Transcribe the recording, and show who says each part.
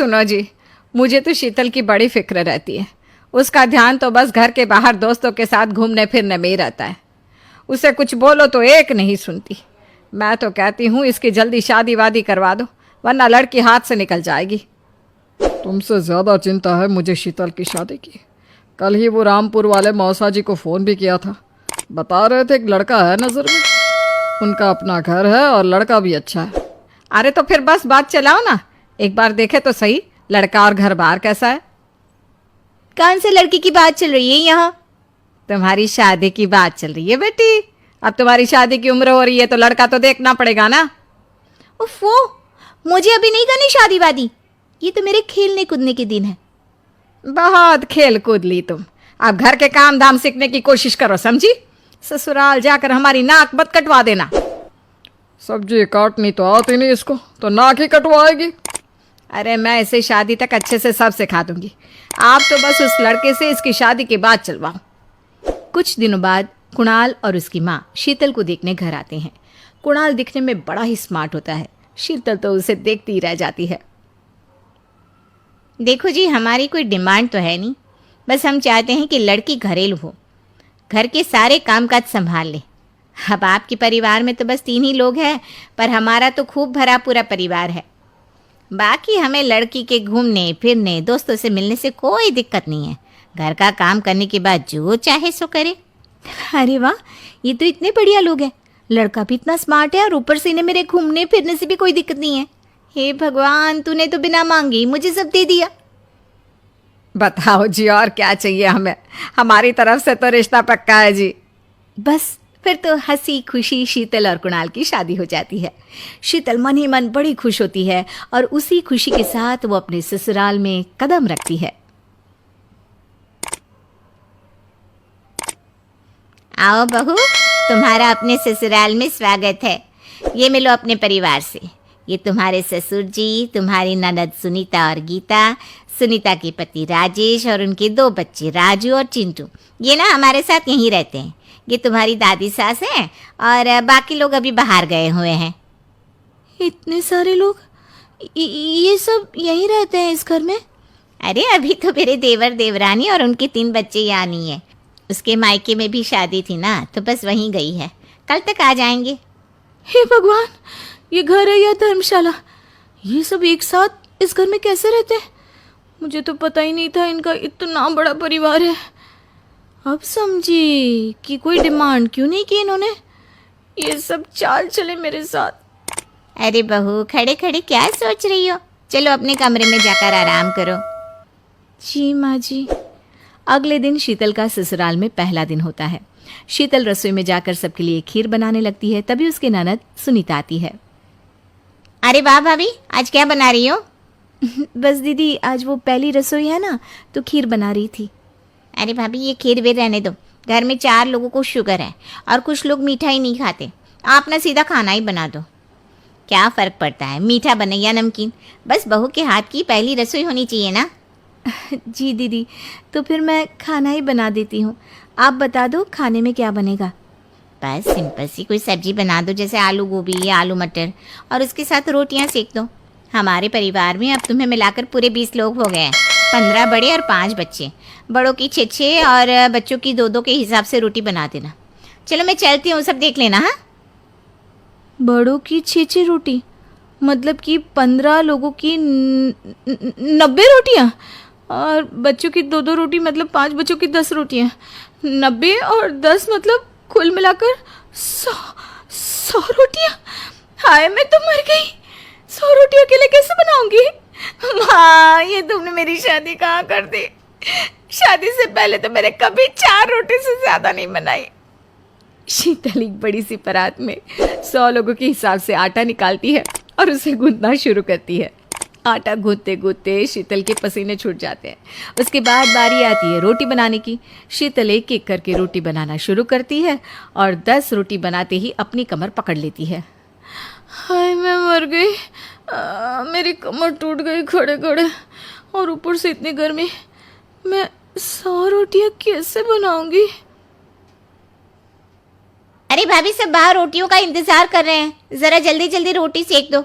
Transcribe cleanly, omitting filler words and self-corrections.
Speaker 1: सुनो जी, मुझे तो शीतल की बड़ी फिक्र रहती है। उसका ध्यान तो बस घर के बाहर दोस्तों के साथ घूमने फिरने में ही रहता है। उसे कुछ बोलो तो एक नहीं सुनती। मैं तो कहती हूँ इसकी जल्दी शादी वादी करवा दो, वरना लड़की हाथ से निकल जाएगी।
Speaker 2: तुमसे ज़्यादा चिंता है मुझे शीतल की शादी की। कल ही वो रामपुर वाले मौसा जी को फ़ोन भी किया था। बता रहे थे एक लड़का है नज़र में, उनका अपना घर है और लड़का भी अच्छा है।
Speaker 1: अरे तो फिर बस बात चलाओ ना, एक बार देखे तो सही लड़का और घर बार कैसा है।
Speaker 3: कौन से लड़की की बात चल रही है यहाँ?
Speaker 1: तुम्हारी शादी की बात चल रही है बेटी। अब तुम्हारी शादी की उम्र हो रही है तो लड़का तो देखना पड़ेगा ना।
Speaker 3: उफ़ो, मुझे अभी नहीं करनी शादी वादी। ये तो मेरे खेलने कूदने के दिन है।
Speaker 1: बहुत खेल कूद ली तुम, अब घर के काम धाम सीखने की कोशिश करो, समझी? ससुराल जाकर हमारी नाक मत कटवा देना।
Speaker 2: सब्जी काटनी तो आती नहीं इसको, तो नाक ही कटवाएगी।
Speaker 1: अरे मैं इसे शादी तक अच्छे से सब सिखा दूंगी। आप तो बस उस लड़के से इसकी शादी के बाद चलवाओ।
Speaker 3: कुछ दिनों बाद कुणाल और उसकी माँ शीतल को देखने घर आते हैं। कुणाल दिखने में बड़ा ही स्मार्ट होता है। शीतल तो उसे देखती ही रह जाती है। देखो जी, हमारी कोई डिमांड तो है नहीं, बस हम चाहते हैं कि लड़की घरेलू हो, घर के सारे कामकाज संभाल ले। अब आपके परिवार में तो बस 3 ही लोग हैं, पर हमारा तो खूब भरा पूरा परिवार है। बाकी हमें लड़की के घूमने फिरने दोस्तों से मिलने से कोई दिक्कत नहीं है। घर का काम करने के बाद जो चाहे सो करे। अरे वाह, ये तो इतने बढ़िया लोग हैं। लड़का भी इतना स्मार्ट है और ऊपर से इन्हें मेरे घूमने फिरने से भी कोई दिक्कत नहीं है। हे भगवान, तूने तो बिना मांगे ही मुझे सब दे दिया।
Speaker 1: बताओ जी, और क्या चाहिए हमें? हमारी तरफ से तो रिश्ता पक्का है जी।
Speaker 3: बस फिर तो हंसी खुशी शीतल और कुणाल की शादी हो जाती है। शीतल मन ही मन बड़ी खुश होती है और उसी खुशी के साथ वो अपने ससुराल में कदम रखती है। आओ बहू, तुम्हारा अपने ससुराल में स्वागत है। ये मिलो अपने परिवार से। ये तुम्हारे ससुर जी, तुम्हारी ननद सुनीता और गीता, सुनीता के पति राजेश और उनके 2 बच्चे राजू और चिंटू। ये ना हमारे साथ यहीं रहते हैं। ये तुम्हारी दादी सास हैं और बाकी लोग अभी बाहर गए हुए हैं। इतने सारे लोग, ये सब यहीं रहते हैं इस घर में? अरे अभी तो मेरे देवर देवरानी और उनके 3 बच्चे यहाँ नहीं है। उसके मायके में भी शादी थी ना, तो बस वहीं गई है। कल तक आ जाएंगे। हे भगवान, ये घर है या धर्मशाला? ये सब एक साथ इस घर में कैसे रहते हैं? मुझे तो पता ही नहीं था इनका इतना बड़ा परिवार है। अब समझी कि कोई डिमांड क्यों नहीं की इन्होंने। ये सब चाल चले मेरे साथ। अरे बहू, खड़े खड़े क्या सोच रही हो? चलो अपने कमरे में जाकर आराम करो। जी माँ जी। अगले दिन शीतल का ससुराल में पहला दिन होता है। शीतल रसोई में जाकर सबके लिए खीर बनाने लगती है। तभी उसके ननद सुनीता आती है। अरे वाह भाभी, आज क्या बना रही हो? बस दीदी, आज वो पहली रसोई है ना, तो खीर बना रही थी। अरे भाभी, ये खीर वे रहने दो। घर में 4 लोगों को शुगर है और कुछ लोग मीठा ही नहीं खाते। आप ना सीधा खाना ही बना दो। क्या फ़र्क पड़ता है मीठा बने या नमकीन, बस बहू के हाथ की पहली रसोई होनी चाहिए ना। जी दीदी, तो फिर मैं खाना ही बना देती हूँ। आप बता दो खाने में क्या बनेगा? बस सिंपल सी कोई सब्जी बना दो, जैसे आलू गोभी या आलू मटर, और उसके साथ रोटियाँ सेक दो। हमारे परिवार में अब तुम्हें मिलाकर पूरे 20 लोग हो गए हैं। 15 बड़े और 5 बच्चे। बड़ों की 6 और बच्चों की 2 के हिसाब से रोटी बना देना। चलो मैं चलती हूँ, सब देख लेना। हाँ, बड़ों की 6 रोटी मतलब कि 15 लोगों की 90 रोटियाँ, और बच्चों की 2 रोटी मतलब 5 बच्चों की 10 रोटियाँ। 90 और 10 मतलब कुल मिलाकर 100 रोटियाँ। हाय, मैं तो मर गई। 100 रोटी अकेले कैसे बनाऊंगी? माँ, ये तुमने मेरी शादी कहाँ कर दी? शादी से पहले तो मैंने कभी 4 रोटी से ज़्यादा नहीं बनाई। शीतल एक बड़ी सी परात में 100 लोगों के हिसाब से आटा निकालती है और उसे गूंथना शुरू करती है। आटा गूंथते गूंथते शीतल के पसीने छूट जाते हैं। उसके बाद बारी आती है रोटी बनाने की। शीतल एक एक करके रोटी बनाना शुरू करती है और 10 रोटी बनाते ही अपनी कमर पकड़ लेती है। हाय, मैं मर गई। मेरी कमर टूट गई खड़े खड़े, और ऊपर से इतनी गर्मी। मैं 100 रोटियाँ कैसे बनाऊंगी? अरे भाभी, सब बाहर रोटियों का इंतजार कर रहे हैं, जरा जल्दी जल्दी रोटी सेक दो।